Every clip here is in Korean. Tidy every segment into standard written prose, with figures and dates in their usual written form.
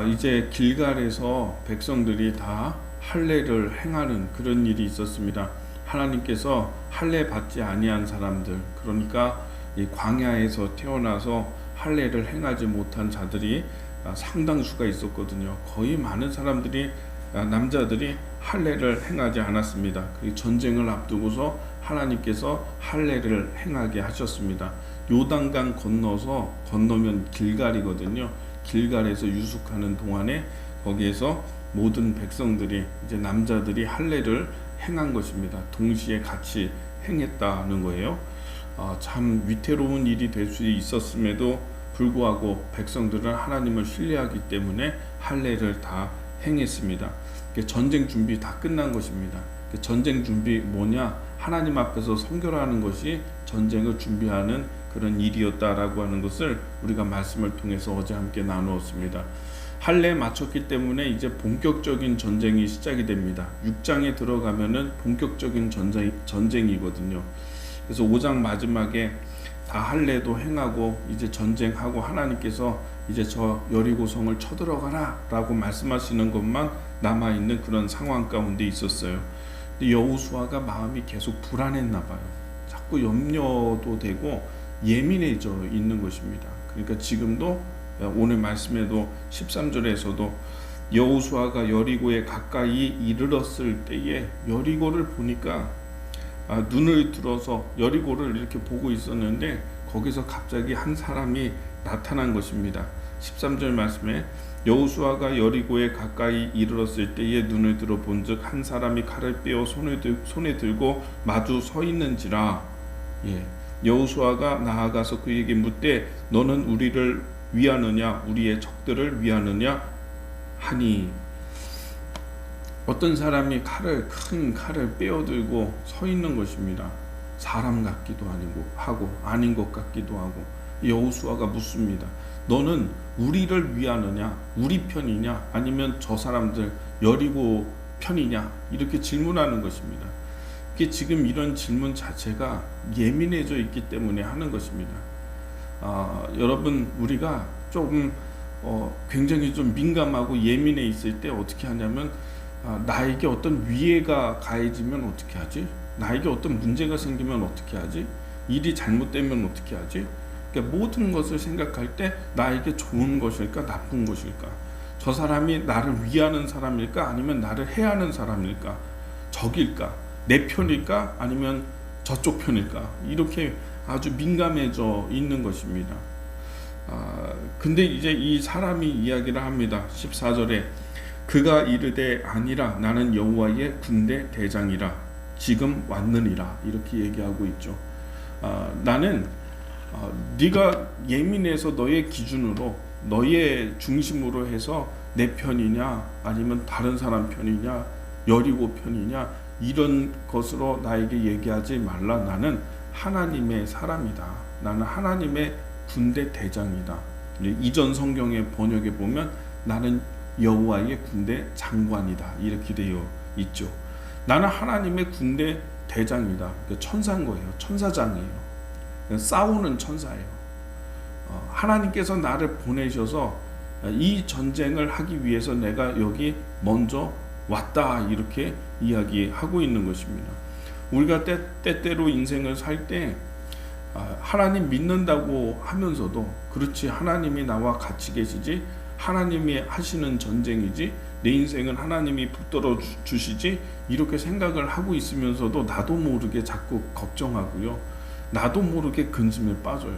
이제 길갈에서 백성들이 다 할례를 행하는 그런 일이 있었습니다. 하나님께서 할례 받지 아니한 사람들, 그러니까 이 광야에서 태어나서 할례를 행하지 못한 자들이 상당수가 있었거든요. 거의 많은 사람들이 남자들이 할례를 행하지 않았습니다. 그 전쟁을 앞두고서 하나님께서 할례를 행하게 하셨습니다. 요단강 건너면 길갈이거든요. 길갈에서 유숙하는 동안에 거기에서 모든 백성들이 이제 남자들이 할례를 행한 것입니다. 동시에 같이 행했다는 거예요. 참 위태로운 일이 될 수 있었음에도 불구하고 백성들은 하나님을 신뢰하기 때문에 할례를 다 행했습니다. 전쟁 준비 다 끝난 것입니다. 전쟁 준비 뭐냐? 하나님 앞에서 선결하는 것이 전쟁을 준비하는 그런 일이었다라고 하는 것을 우리가 말씀을 통해서 어제 함께 나누었습니다. 할례에 마쳤기 때문에 이제 본격적인 전쟁이 시작이 됩니다. 6장에 들어가면은 본격적인 전쟁이거든요. 그래서 5장 마지막에 다 할례도 행하고 이제 전쟁하고 하나님께서 이제 저 여리고성을 쳐들어가라 라고 말씀하시는 것만 남아있는 그런 상황 가운데 있었어요. 근데 여호수아가 마음이 계속 불안했나 봐요. 자꾸 염려도 되고 예민해져 있는 것입니다. 그러니까 지금도 오늘 말씀에도 13절에서도 여호수아가 여리고에 가까이 이르렀을 때에 여리고를 보니까 눈을 들어서 여리고를 이렇게 보고 있었는데 거기서 갑자기 한 사람이 나타난 것입니다. 13절 말씀에 여호수아가 여리고에 가까이 이르렀을 때에 눈을 들어 본즉 한 사람이 칼을 빼어 손에 들고 마주 서 있는지라. 여호수아가 나아가서 그에게 묻되 너는 우리를 위하느냐 우리의 적들을 위하느냐 하니, 어떤 사람이 큰 칼을 빼어들고 서 있는 것입니다. 사람 같기도 하고 아닌 것 같기도 하고. 여호수아가 묻습니다. 너는 우리를 위하느냐 우리 편이냐 아니면 저 사람들 여리고 편이냐 이렇게 질문하는 것입니다. 이게 지금 이런 질문 자체가 예민해져 있기 때문에 하는 것입니다. 여러분 우리가 조금 굉장히 좀 민감하고 예민해 있을 때 어떻게 하냐면 나에게 어떤 위해가 가해지면 어떻게 하지? 나에게 어떤 문제가 생기면 어떻게 하지? 일이 잘못되면 어떻게 하지? 그러니까 모든 것을 생각할 때 나에게 좋은 것일까 나쁜 것일까? 저 사람이 나를 위하는 사람일까 아니면 나를 해하는 사람일까? 적일까? 내 편일까 아니면 저쪽 편일까? 이렇게 아주 민감해져 있는 것입니다. 근데 이제 이 사람이 이야기를 합니다. 14절에 그가 이르되 아니라 나는 여호와의 군대 대장이라 지금 왔느니라 이렇게 얘기하고 있죠. 나는 네가 예민해서 너의 기준으로 너의 중심으로 해서 내 편이냐 아니면 다른 사람 편이냐 여리고 편이냐 이런 것으로 나에게 얘기하지 말라. 나는 하나님의 사람이다. 나는 하나님의 군대 대장이다. 이전 성경의 번역에 보면 나는 여호와의 군대 장관이다 이렇게 되어 있죠. 나는 하나님의 군대 대장이다. 천사인 거예요. 천사장이에요. 싸우는 천사예요. 하나님께서 나를 보내셔서 이 전쟁을 하기 위해서 내가 여기 먼저 왔다 이렇게 이야기하고 있는 것입니다. 우리가 때때로 인생을 살 때 하나님 믿는다고 하면서도 그렇지 하나님이 나와 같이 계시지 하나님이 하시는 전쟁이지 내 인생은 하나님이 붙들어 주시지 이렇게 생각을 하고 있으면서도 나도 모르게 자꾸 걱정하고요. 나도 모르게 근심에 빠져요.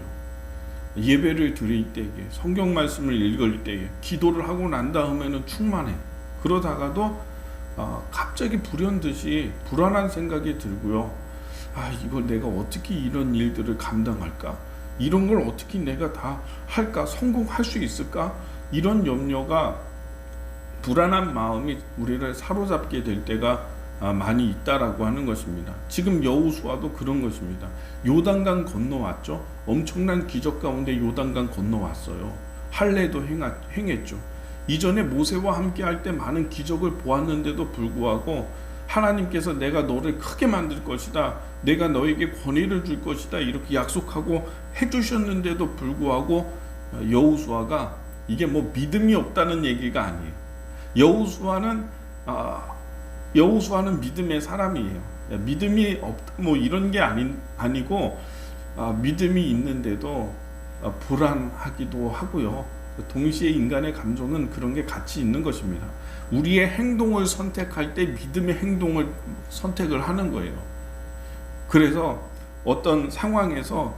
예배를 드릴 때에 성경 말씀을 읽을 때에 기도를 하고 난 다음에는 충만해. 그러다가도 갑자기 불현듯이 불안한 생각이 들고요. 이걸 내가 어떻게 이런 일들을 감당할까? 이런 걸 어떻게 내가 다 할까? 성공할 수 있을까? 이런 염려가 불안한 마음이 우리를 사로잡게 될 때가 많이 있다라고 하는 것입니다. 지금 여호수아도 그런 것입니다. 요단강 건너왔죠. 엄청난 기적 가운데 요단강 건너왔어요. 할례도 행했죠. 이전에 모세와 함께 할 때 많은 기적을 보았는데도 불구하고 하나님께서 내가 너를 크게 만들 것이다. 내가 너에게 권위를 줄 것이다. 이렇게 약속하고 해주셨는데도 불구하고 여호수아가 이게 뭐 믿음이 없다는 얘기가 아니에요. 여호수아는 여호수아는 믿음의 사람이에요. 믿음이 없다 뭐 이런 게 아니고 믿음이 있는데도 불안하기도 하고요. 동시에 인간의 감정은 그런 게 같이 있는 것입니다. 우리의 행동을 선택할 때 믿음의 행동을 선택을 하는 거예요. 그래서 어떤 상황에서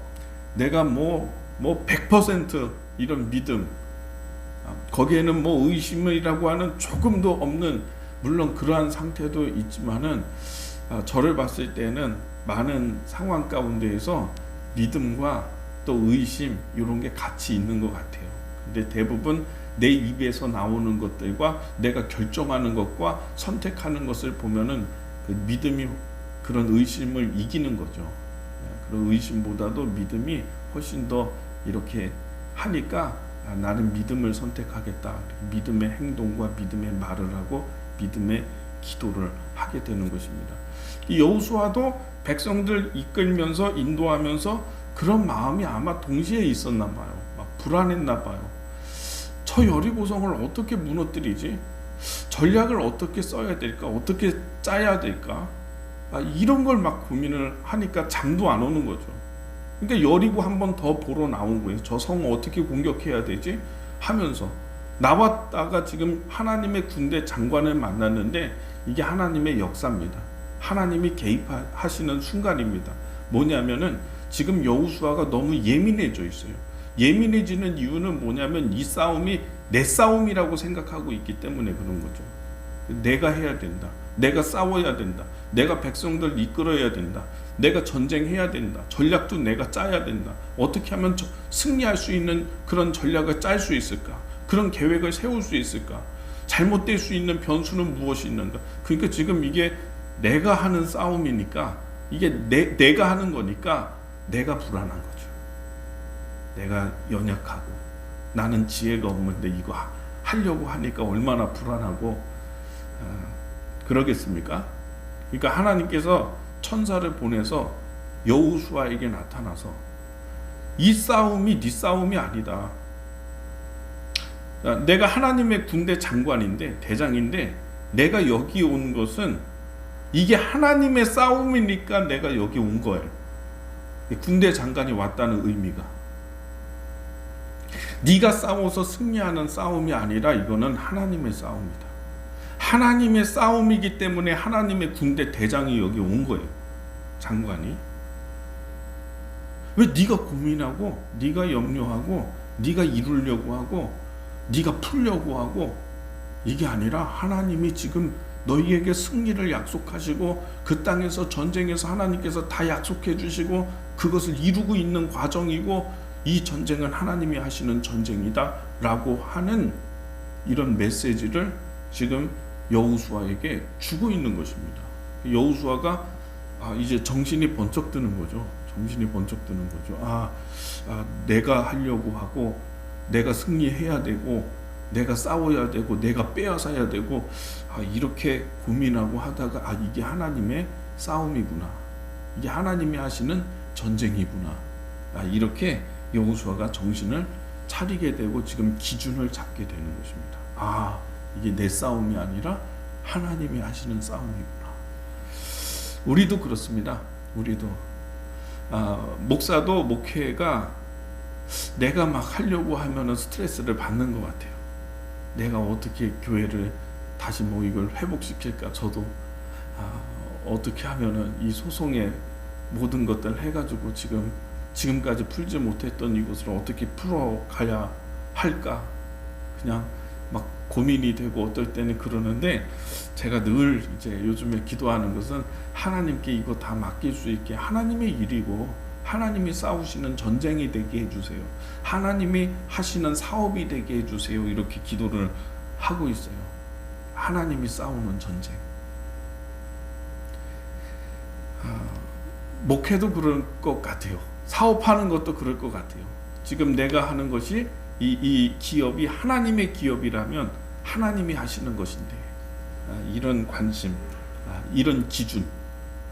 내가 뭐 100% 이런 믿음, 거기에는 뭐 의심이라고 하는 조금도 없는, 물론 그러한 상태도 있지만은 저를 봤을 때는 많은 상황 가운데에서 믿음과 또 의심 이런 게 같이 있는 것 같아요. 근데 대부분 내 입에서 나오는 것들과 내가 결정하는 것과 선택하는 것을 보면은 그 믿음이 그런 의심을 이기는 거죠. 그런 의심보다도 믿음이 훨씬 더 이렇게 하니까 나는 믿음을 선택하겠다. 믿음의 행동과 믿음의 말을 하고 믿음의 기도를 하게 되는 것입니다. 이 여호수아도 백성들 이끌면서 인도하면서 그런 마음이 아마 동시에 있었나 봐요. 막 불안했나 봐요. 저 여리고성을 어떻게 무너뜨리지? 전략을 어떻게 써야 될까? 어떻게 짜야 될까? 이런 걸 막 고민을 하니까 잠도 안 오는 거죠. 그러니까 여리고 한 번 더 보러 나온 거예요. 저 성 어떻게 공격해야 되지? 하면서 나왔다가 지금 하나님의 군대 장관을 만났는데 이게 하나님의 역사입니다. 하나님이 개입하시는 순간입니다. 뭐냐면은 지금 여호수아가 너무 예민해져 있어요. 예민해지는 이유는 뭐냐면 이 싸움이 내 싸움이라고 생각하고 있기 때문에 그런 거죠. 내가 해야 된다. 내가 싸워야 된다. 내가 백성들 이끌어야 된다. 내가 전쟁해야 된다. 전략도 내가 짜야 된다. 어떻게 하면 승리할 수 있는 그런 전략을 짤 수 있을까? 그런 계획을 세울 수 있을까? 잘못될 수 있는 변수는 무엇이 있는가? 그러니까 지금 이게 내가 하는 싸움이니까, 이게 내가 하는 거니까 내가 불안한 거죠. 내가 연약하고 나는 지혜가 없는데 이거 하려고 하니까 얼마나 불안하고 그러겠습니까? 그러니까 하나님께서 천사를 보내서 여호수아에게 나타나서 이 싸움이 네 싸움이 아니다. 내가 하나님의 군대 장관인데, 대장인데, 내가 여기 온 것은 이게 하나님의 싸움이니까 내가 여기 온 거예요. 군대 장관이 왔다는 의미가, 네가 싸워서 승리하는 싸움이 아니라 이거는 하나님의 싸움이다. 하나님의 싸움이기 때문에 하나님의 군대 대장이 여기 온 거예요. 장관이. 왜 네가 고민하고 네가 염려하고 네가 이루려고 하고 네가 풀려고 하고, 이게 아니라 하나님이 지금 너희에게 승리를 약속하시고 그 땅에서 전쟁에서 하나님께서 다 약속해 주시고 그것을 이루고 있는 과정이고, 이 전쟁은 하나님이 하시는 전쟁이다 라고 하는 이런 메시지를 지금 여호수아에게 주고 있는 것입니다. 여호수아가 이제 정신이 번쩍 드는 거죠. 정신이 번쩍 드는 거죠. 내가 하려고 하고 내가 승리해야 되고 내가 싸워야 되고 내가 빼앗아야 되고 이렇게 고민하고 하다가 이게 하나님의 싸움이구나. 이게 하나님이 하시는 전쟁이구나. 이렇게 여호수아가 정신을 차리게 되고 지금 기준을 잡게 되는 것입니다. 이게 내 싸움이 아니라 하나님이 하시는 싸움이구나. 우리도 그렇습니다. 우리도 목사도 목회가 내가 막 하려고 하면은 스트레스를 받는 것 같아요. 내가 어떻게 교회를 다시 이걸 회복시킬까? 저도 어떻게 하면은 이 소송의 모든 것들 해가지고 지금까지 풀지 못했던 이것을 어떻게 풀어가야 할까? 그냥 막 고민이 되고 어떨 때는 그러는데, 제가 늘 이제 요즘에 기도하는 것은 하나님께 이거 다 맡길 수 있게, 하나님의 일이고 하나님이 싸우시는 전쟁이 되게 해주세요. 하나님이 하시는 사업이 되게 해주세요. 이렇게 기도를 하고 있어요. 하나님이 싸우는 전쟁. 목회도 그럴 것 같아요. 사업하는 것도 그럴 것 같아요. 지금 내가 하는 것이 이 기업이 하나님의 기업이라면 하나님이 하시는 것인데, 이런 관심, 이런 기준,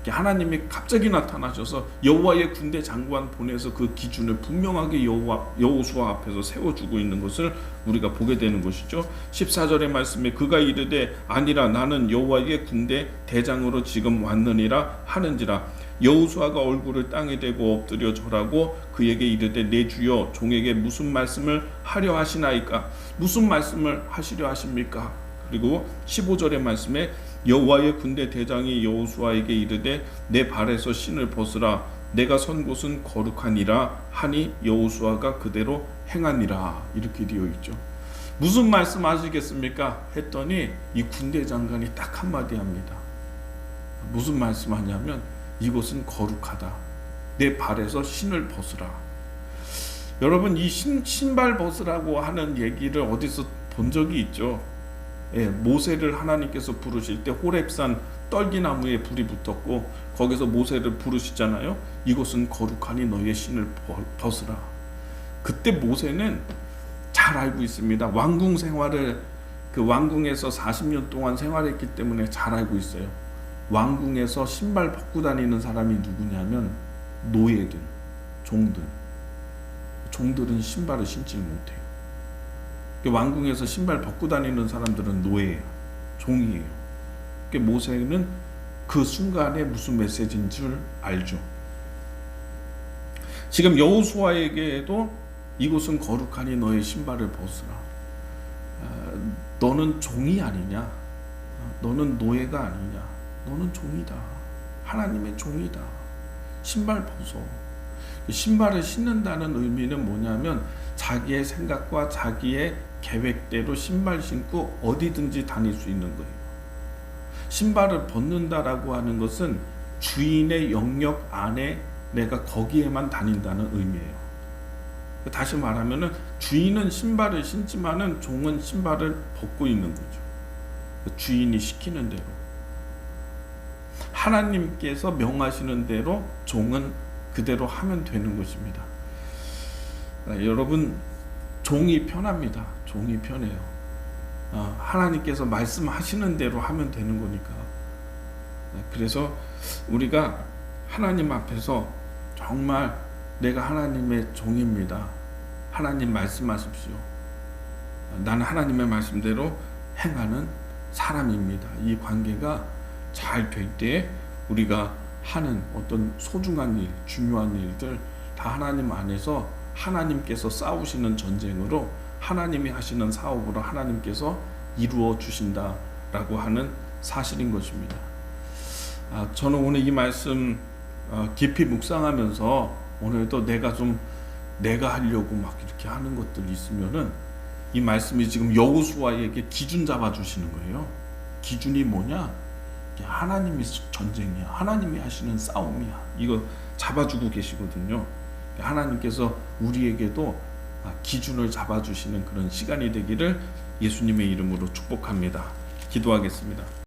하나님이 갑자기 나타나셔서 여호와의 군대 장관 보내서 그 기준을 분명하게 여호수아 앞에서 세워주고 있는 것을 우리가 보게 되는 것이죠. 14절의 말씀에 그가 이르되 아니라 나는 여호와의 군대 대장으로 지금 왔느니라 하는지라. 여호수아가 얼굴을 땅에 대고 엎드려 절하고 그에게 이르되 내 주여 종에게 무슨 말씀을 하려 하시나이까. 무슨 말씀을 하시려 하십니까? 그리고 15절의 말씀에 여호와의 군대 대장이 여호수아에게 이르되 내 발에서 신을 벗으라 내가 선 곳은 거룩하니라 하니 여호수아가 그대로 행하니라. 이렇게 되어 있죠. 무슨 말씀 하시겠습니까? 했더니 이 군대 장관이 딱 한마디 합니다. 무슨 말씀 하냐면 이곳은 거룩하다. 내 발에서 신을 벗으라. 여러분, 이 신발 벗으라고 하는 얘기를 어디서 본 적이 있죠? 모세를 하나님께서 부르실 때 호렙산 떨기나무에 불이 붙었고 거기서 모세를 부르시잖아요. 이곳은 거룩하니 너의 신을 벗으라. 그때 모세는 잘 알고 있습니다. 왕궁 생활을 그 왕궁에서 40년 동안 생활했기 때문에 잘 알고 있어요. 왕궁에서 신발 벗고 다니는 사람이 누구냐면 노예들, 종들은 신발을 신지 못해요. 왕궁에서 신발 벗고 다니는 사람들은 노예예요. 종이에요. 모세는 그 순간에 무슨 메시지인 줄 알죠. 지금 여호수아에게도 이곳은 거룩하니 너의 신발을 벗으라. 너는 종이 아니냐? 너는 노예가 아니냐? 너는 종이다. 하나님의 종이다. 신발 벗어. 신발을 신는다는 의미는 뭐냐면 자기의 생각과 자기의 계획대로 신발 신고 어디든지 다닐 수 있는 거예요. 신발을 벗는다라고 하는 것은 주인의 영역 안에 내가 거기에만 다닌다는 의미예요. 다시 말하면은 주인은 신발을 신지만은 종은 신발을 벗고 있는 거죠. 주인이 시키는 대로, 하나님께서 명하시는 대로 종은 그대로 하면 되는 것입니다. 여러분, 종이 편합니다. 종이 편해요. 하나님께서 말씀하시는 대로 하면 되는 거니까. 그래서 우리가 하나님 앞에서 정말 내가 하나님의 종입니다. 하나님 말씀하십시오. 나는 하나님의 말씀대로 행하는 사람입니다. 이 관계가 잘 될 때 우리가 하는 어떤 소중한 일, 중요한 일들 다 하나님 안에서 하나님께서 싸우시는 전쟁으로 하나님이 하시는 사업으로 하나님께서 이루어 주신다라고 하는 사실인 것입니다. 저는 오늘 이 말씀 깊이 묵상하면서 오늘도 내가 하려고 막 이렇게 하는 것들이 있으면은 이 말씀이 지금 여호수아에게 기준 잡아 주시는 거예요. 기준이 뭐냐? 하나님이 전쟁이야. 하나님이 하시는 싸움이야. 이거 잡아주고 계시거든요. 하나님께서 우리에게도 기준을 잡아주시는 그런 시간이 되기를 예수님의 이름으로 축복합니다. 기도하겠습니다.